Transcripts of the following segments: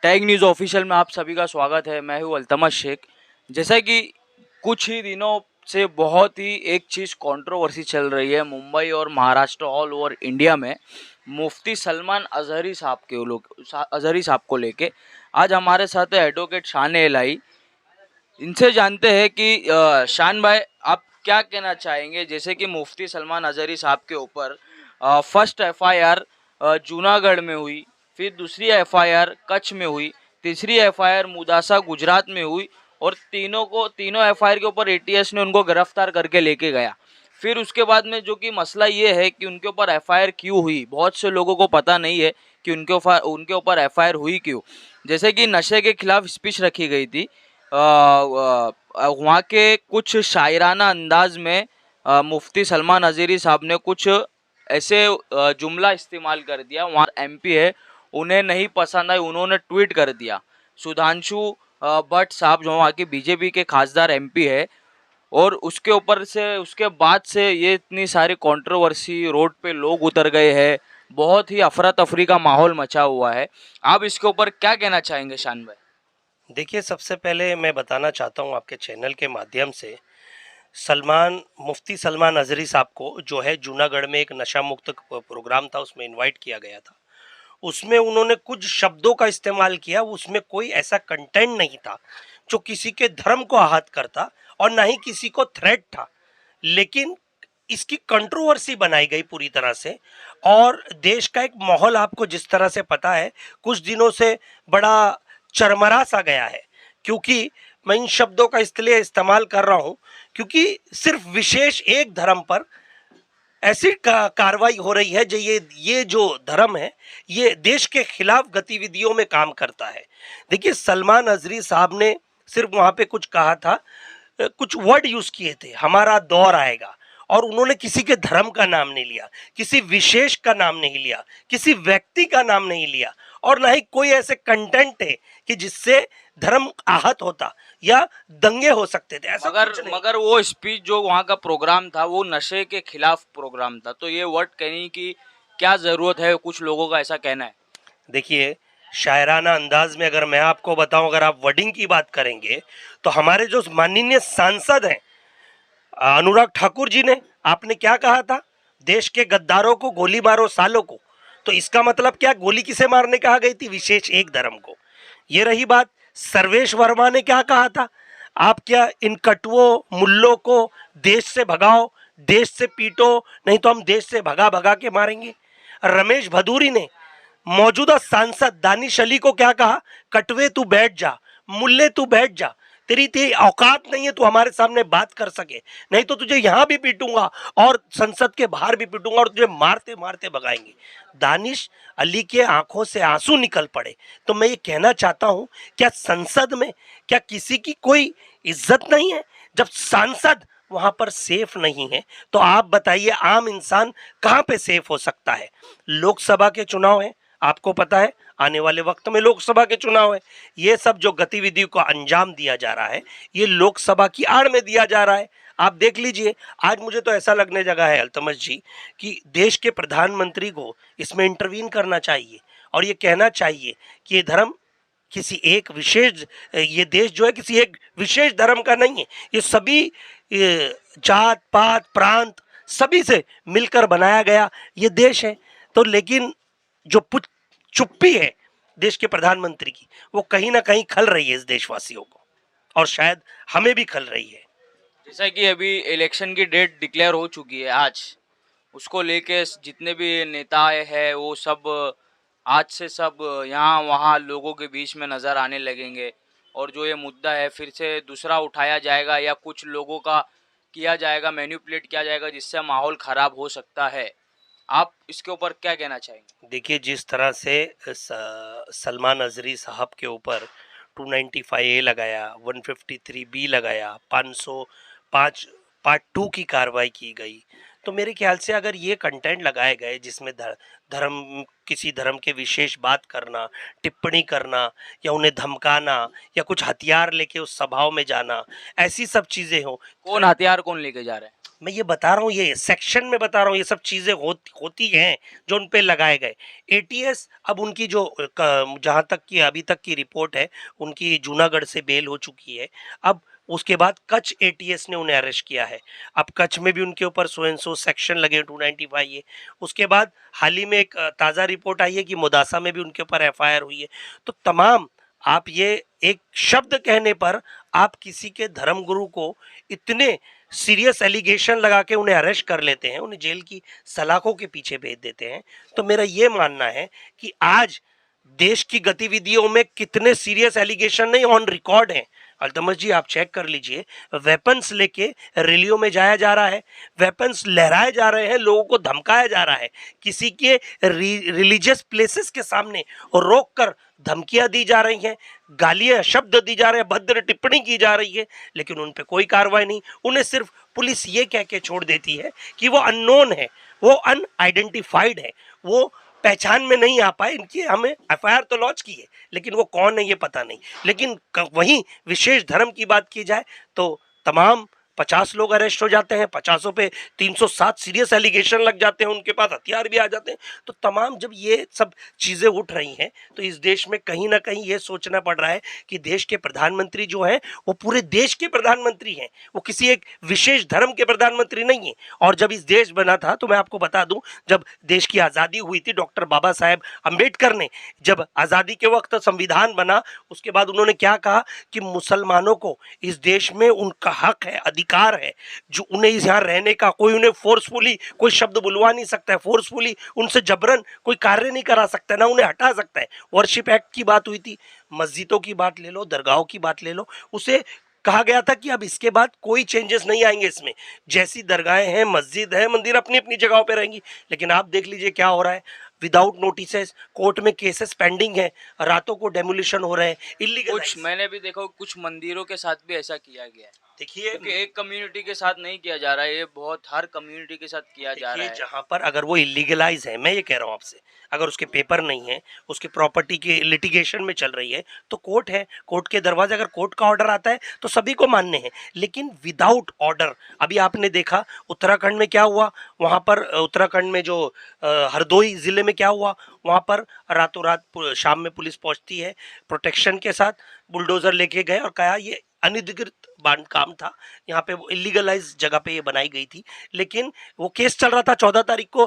Tag news official में आप सभी का स्वागत है। मैं हूं अल्तमश शेख। जैसा कि कुछ ही दिनों से बहुत ही एक चीज़ कंट्रोवर्सी चल रही है मुंबई और महाराष्ट्र ऑल ओवर इंडिया में, मुफ्ती सलमान अजहरी साहब को लेके। आज हमारे साथ है एडवोकेट शान एलाई। इनसे जानते हैं कि शान भाई, आप क्या कहना चाहेंगे। जैसे कि मुफ्ती सलमान अजहरी साहब के ऊपर फर्स्ट एफआईआर जूनागढ़ में हुई, फिर दूसरी एफआईआर कच्छ में हुई, तीसरी एफआईआर मुदासा गुजरात में हुई और तीनों एफआईआर के ऊपर एटीएस ने उनको गिरफ्तार करके लेके गया। फिर उसके बाद में जो कि मसला ये है कि उनके ऊपर एफआईआर क्यों हुई, बहुत से लोगों को पता नहीं है कि उनके ऊपर एफआईआर हुई क्यों। जैसे कि नशे के खिलाफ स्पीच रखी गई थी, वहाँ के कुछ शायराना अंदाज में मुफ्ती सलमान अजहरी साहब ने कुछ ऐसे जुमला इस्तेमाल कर दिया। वहाँ एमपी है, उन्हें नहीं पसंद आई, उन्होंने ट्वीट कर दिया। सुधांशु भट्ट साहब जो वहाँ की बीजेपी के खासदार एमपी है, और उसके बाद से ये इतनी सारी कंट्रोवर्सी, रोड पे लोग उतर गए हैं, बहुत ही अफरा तफरी का माहौल मचा हुआ है। आप इसके ऊपर क्या कहना चाहेंगे शान भाई? देखिए, सबसे पहले मैं बताना चाहता हूँ आपके चैनल के माध्यम से, मुफ्ती सलमान अजहरी साहब को जो है जूनागढ़ में एक नशा मुक्त प्रोग्राम था, उसमें इनवाइट किया गया था। उसमें उन्होंने कुछ शब्दों का इस्तेमाल किया, उसमें कोई ऐसा कंटेंट नहीं था जो किसी के धर्म को आहत करता और ना ही किसी को थ्रेट था। लेकिन इसकी कंट्रोवर्सी बनाई गई पूरी तरह से, और देश का एक माहौल आपको जिस तरह से पता है कुछ दिनों से बड़ा चरमरा सा गया है। क्योंकि मैं इन शब्दों का इसलिए इस्तेमाल कर रहा हूं क्योंकि सिर्फ विशेष एक धर्म पर ऐसी कार्रवाई हो रही है जो ये जो धर्म है ये देश के खिलाफ गतिविधियों में काम करता है। देखिए, सलमान अजहरी साहब ने सिर्फ वहां पे कुछ कहा था, कुछ वर्ड यूज किए थे, हमारा दौर आएगा, और उन्होंने किसी के धर्म का नाम नहीं लिया, किसी विशेष का नाम नहीं लिया, किसी व्यक्ति का नाम नहीं लिया, और ना ही कोई ऐसे कंटेंट है कि जिससे धर्म आहत होता या दंगे हो सकते थे, ऐसा कुछ नहीं। मगर वो स्पीच जो वहाँ का प्रोग्राम था वो नशे के खिलाफ प्रोग्राम था, तो ये वर्ड कहने की क्या जरूरत है, कुछ लोगों का ऐसा कहना है। देखिए, शायराना अंदाज में अगर मैं आपको बताऊं, अगर आप वर्डिंग की बात करेंगे तो हमारे जो माननीय सांसद हैं अनुराग ठाकुर जी ने, आपने क्या कहा था, देश के गद्दारों को गोली मारो सालों को। तो इसका मतलब क्या, गोली किसे मारने कहा गई थी, विशेष एक धर्म को। ये रही बात, सर्वेश वर्मा ने क्या कहा था, आप क्या इन कटुओं मुल्लों को देश से भगाओ, देश से पीटो, नहीं तो हम देश से भगा भगा के मारेंगे। रमेश भदूरी ने मौजूदा सांसद दानिश अली को क्या कहा, कटवे तू बैठ जा, मुल्ले तू बैठ जा, तेरी औकात नहीं है तू हमारे सामने बात कर सके, नहीं तो तुझे यहां भी पीटूंगा और संसद के बाहर भी पीटूंगा और तुझे मारते मारते भगाएंगे। दानिश अली के आंखों से आंसू निकल पड़े। तो मैं ये कहना चाहता हूं, क्या संसद में क्या किसी की कोई इज्जत नहीं है? जब सांसद वहां पर सेफ नहीं है तो आप बताइए आम इंसान कहां पे सेफ हो सकता है? लोकसभा के चुनाव है, आपको पता है आने वाले वक्त में लोकसभा के चुनाव है। ये सब जो गतिविधियों को अंजाम दिया जा रहा है ये लोकसभा की आड़ में दिया जा रहा है। आप देख लीजिए, आज मुझे तो ऐसा लगने जगह है अल्तमश जी कि देश के प्रधानमंत्री को इसमें इंटरवीन करना चाहिए और ये कहना चाहिए कि ये धर्म किसी एक विशेष, ये देश जो है किसी एक विशेष धर्म का नहीं है, ये सभी जात पात प्रांत सभी से मिलकर बनाया गया ये देश है। तो लेकिन जो चुप्पी है देश के प्रधानमंत्री की, वो कहीं ना कहीं खल रही है इस देशवासियों को, और शायद हमें भी खल रही है। जैसा कि अभी इलेक्शन की डेट डिक्लेयर हो चुकी है आज, उसको लेके जितने भी नेता हैं वो सब आज से सब यहाँ वहाँ लोगों के बीच में नज़र आने लगेंगे, और जो ये मुद्दा है फिर से दूसरा उठाया जाएगा या कुछ लोगों का किया जाएगा, मैनिपुलेट किया जाएगा, जिससे माहौल ख़राब हो सकता है। आप इसके ऊपर क्या कहना चाहेंगे? देखिए, जिस तरह से सलमान अजहरी साहब के ऊपर 295A लगाया, 153B लगाया, 505 पार्ट 2 की कार्रवाई की गई, तो मेरे ख्याल से अगर ये कंटेंट लगाए गए जिसमें धर्म किसी धर्म के विशेष बात करना, टिप्पणी करना, या उन्हें धमकाना, या कुछ हथियार लेके उस सभाओं में जाना, ऐसी सब चीज़ें हो। कौन हथियार कौन लेके जा रहे हैं? मैं ये बता रहा हूँ, ये सेक्शन में बता रहा हूँ, ये सब चीज़ें होती हैं जो उन पे लगाए गए। एटीएस अब उनकी जो जहाँ तक की अभी तक की रिपोर्ट है, उनकी जूनागढ़ से बेल हो चुकी है। अब उसके बाद कच्छ एटीएस ने उन्हें अरेस्ट किया है। अब कच्छ में भी उनके ऊपर सो एंड सो सेक्शन लगे 295 ये। उसके बाद हाल ही में एक ताज़ा रिपोर्ट आई है कि मोदासा में भी उनके ऊपर एफआईआर हुई है। तो तमाम, आप ये एक शब्द कहने पर आप किसी के धर्मगुरु को इतने सीरियस एलिगेशन लगा के उन्हें अरेस्ट कर लेते हैं, उन्हें जेल की सलाखों के पीछे भेज देते हैं। तो मेरा ये मानना है कि आज देश की गतिविधियों में कितने सीरियस एलिगेशन नहीं ऑन रिकॉर्ड हैं। अल्तमश जी आप चेक कर लीजिए, वेपन्स लेके रैलियों में जाया जा रहा है, वेपन्स लहराए जा रहे हैं, लोगों को धमकाया जा रहा है, किसी के रिलीजियस प्लेसेस के सामने रोक कर धमकियां दी जा रही हैं, गालियां शब्द दी जा रहे हैं, भद्र टिप्पणी की जा रही है, लेकिन उन पे कोई कार्रवाई नहीं। उन्हें सिर्फ पुलिस ये कह के छोड़ देती है कि वो अननोन है, वो अनआइडेंटिफाइड है, वो पहचान में नहीं आ पाए। इनकी हमें एफआईआर तो लॉन्च की है, लेकिन वो कौन है ये पता नहीं। लेकिन वहीं विशेष धर्म की बात की जाए तो तमाम 50 लोग अरेस्ट हो जाते हैं, 50 पे 307 सीरियस एलिगेशन लग जाते हैं, उनके पास हथियार भी आ जाते हैं। तो तमाम जब ये सब चीज़ें उठ रही हैं तो इस देश में कहीं ना कहीं ये सोचना पड़ रहा है कि देश के प्रधानमंत्री जो हैं वो पूरे देश के प्रधानमंत्री हैं, वो किसी एक विशेष धर्म के प्रधानमंत्री नहीं है। और जब इस देश बना था तो मैं आपको बता दूं, जब देश की आज़ादी हुई थी, डॉक्टर बाबा साहेब अम्बेडकर ने जब आज़ादी के वक्त संविधान बना, उसके बाद उन्होंने क्या कहा कि मुसलमानों को इस देश में उनका हक है, अधिकार है, जो उन्हें यहाँ रहने का, कोई उन्हें फोर्सफुली कोई शब्द बुलवा नहीं सकता है, फोर्सफुली उनसे जबरन कोई कार्य नहीं करा सकता है, ना उन्हें हटा सकता है। वर्शिप एक्ट की बात हुई थी, मस्जिदों की बात ले लो, दरगाहों की बात ले लो, उसे कहा गया था कि अब इसके बाद कोई चेंजेस नहीं आएंगे इसमें, जैसी दरगाहें हैं, मस्जिद है, मंदिर अपनी अपनी जगहों पे रहेंगी। लेकिन आप देख लीजिए क्या हो रहा है, विदाउट नोटिसेस कोर्ट में केसेस पेंडिंग है, रातों को डेमोलिशन हो रहे हैं, इलीगल। कुछ मैंने भी देखा, कुछ मंदिरों के साथ भी ऐसा किया गया है। देखिए, क्योंकि एक कम्युनिटी के साथ नहीं किया जा रहा है, ये बहुत हर कम्युनिटी के साथ किया जा रहा है। जहां पर अगर वो इलीगलाइज है, मैं ये कह रहा हूँ आपसे, अगर उसके पेपर नहीं है, उसके प्रॉपर्टी की लिटिगेशन में चल रही है, तो कोर्ट है, कोर्ट के दरवाजे, अगर कोर्ट का ऑर्डर आता है तो सभी को मानने हैं। लेकिन विदाउट ऑर्डर, अभी आपने देखा उत्तराखंड में क्या हुआ, वहां पर उत्तराखंड में जो हरदोई जिले में क्या हुआ, वहां पर रातों रात शाम में पुलिस पहुंचती है, प्रोटेक्शन के साथ बुलडोजर लेके गए और कहा ये अनधिकृत बांध काम था, यहाँ पे इलीगलाइज जगह पे ये बनाई गई थी। लेकिन वो केस चल रहा था, 14 तारीख को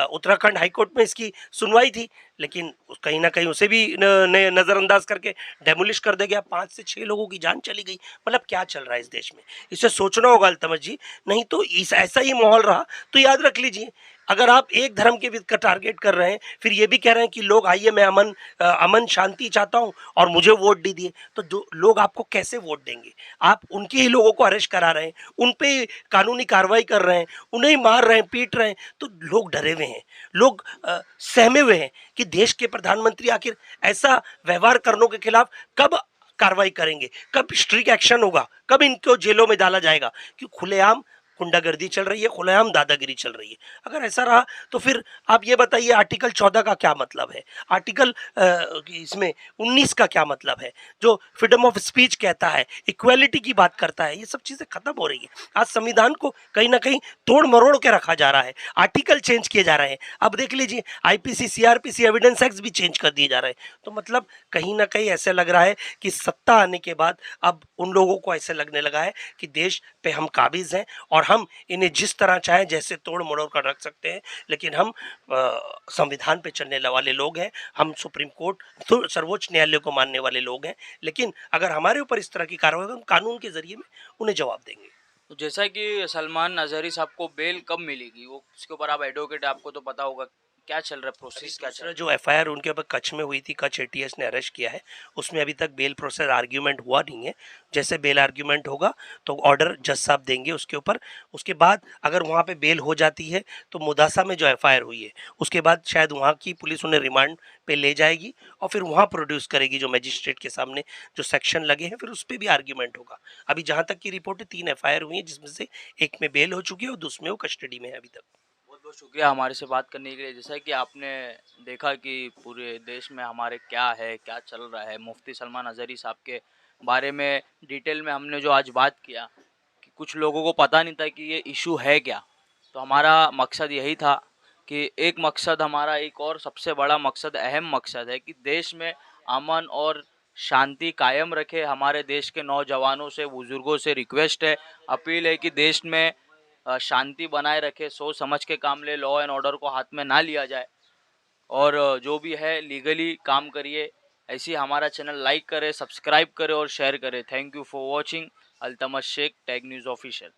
उत्तराखंड हाईकोर्ट में इसकी सुनवाई थी, लेकिन कहीं ना कहीं उसे भी नज़रअंदाज करके डेमोलिश कर दिया गया, 5 से 6 लोगों की जान चली गई। मतलब क्या चल रहा है इस देश में, इसे सोचना होगा अल्तमश जी। नहीं तो इस ऐसा ही माहौल रहा तो याद रख लीजिए, अगर आप एक धर्म के का टारगेट कर रहे हैं, फिर ये भी कह रहे हैं कि लोग आइए, मैं अमन शांति चाहता हूँ और मुझे वोट दीजिए, तो जो लोग आपको कैसे वोट देंगे? आप उनके ही लोगों को अरेस्ट करा रहे हैं, उन पे कानूनी कार्रवाई कर रहे हैं, उन्हें ही मार रहे हैं, पीट रहे हैं, तो लोग डरे हुए हैं, लोग सहमे हुए हैं कि देश के प्रधानमंत्री आखिर ऐसा व्यवहार करने के खिलाफ कब कार्रवाई करेंगे, कब स्ट्रिक्ट एक्शन होगा, कब इनको जेलों में डाला जाएगा। कि खुलेआम गुंडागर्दी चल रही है, खुलेआम दादागिरी चल रही है। अगर ऐसा रहा तो फिर आप ये बताइए आर्टिकल 14 का क्या मतलब है, आर्टिकल इसमें 19 का क्या मतलब है, जो फ्रीडम ऑफ स्पीच कहता है, इक्वालिटी की बात करता है, ये सब चीज़ें खत्म हो रही है। आज संविधान को कहीं ना कहीं तोड़ मरोड़ के रखा जा रहा है, आर्टिकल चेंज किए जा रहे हैं। अब देख लीजिए आईपीसी सीआरपीसी एविडेंस एक्ट भी चेंज कर दिए जा रहे हैं। तो मतलब कहीं ना कहीं ऐसे लग रहा है कि सत्ता आने के बाद अब उन लोगों को ऐसे लगने लगा है कि देश पे हम काबिज हैं और हम इन्हें जिस तरह चाहे जैसे तोड़ मरोड़ कर रख सकते हैं। लेकिन हम संविधान पे चलने वाले लोग हैं, हम सुप्रीम कोर्ट तो सर्वोच्च न्यायालय को मानने वाले लोग हैं। लेकिन अगर हमारे ऊपर इस तरह की कार्रवाई, हम कानून के जरिए में उन्हें जवाब देंगे। तो जैसा कि सलमान अजहरी साहब को बेल कब मिलेगी, वो उसके ऊपर आप एडवोकेट, आपको तो पता होगा क्या चल रहा है, प्रोसेस क्या चल रहा है? जो एफआईआर उनके ऊपर कच्छ में हुई थी, कच्छ एटीएस ने अरेस्ट किया है, उसमें अभी तक बेल प्रोसेस आर्ग्यूमेंट हुआ नहीं है। जैसे बेल आर्ग्यूमेंट होगा तो ऑर्डर जज साहब देंगे उसके ऊपर। उसके बाद अगर वहाँ पे बेल हो जाती है तो मुदासा में जो एफआईआर हुई है उसके बाद शायद वहाँ की पुलिस उन्हें रिमांड पे ले जाएगी और फिर वहाँ प्रोड्यूस करेगी जो मजिस्ट्रेट के सामने जो सेक्शन लगे हैं, फिर उस पर भी आर्ग्यूमेंट होगा। अभी जहाँ तक की रिपोर्ट है 3 एफआईआर हुई है, जिसमें से एक में बेल हो चुकी है और दूसरे में वो कस्टडी में है अभी तक। बहुत बहुत शुक्रिया हमारे से बात करने के लिए। जैसा कि आपने देखा कि पूरे देश में हमारे क्या है, क्या चल रहा है, मुफ्ती सलमान अजहरी साहब के बारे में डिटेल में हमने जो आज बात किया कि कुछ लोगों को पता नहीं था कि ये इशू है क्या। तो हमारा मकसद यही था कि एक मकसद हमारा, एक और सबसे बड़ा मकसद, अहम मकसद है कि देश में अमन और शांति कायम रखे। हमारे देश के नौजवानों से, बुजुर्गों से रिक्वेस्ट है, अपील है कि देश में शांति बनाए रखे, सोच समझ के काम ले, लॉ एंड ऑर्डर को हाथ में ना लिया जाए और जो भी है लीगली काम करिए। ऐसे ही हमारा चैनल लाइक करें, सब्सक्राइब करें और शेयर करें। Thank you for watching. Altamash Shaikh, tag news official.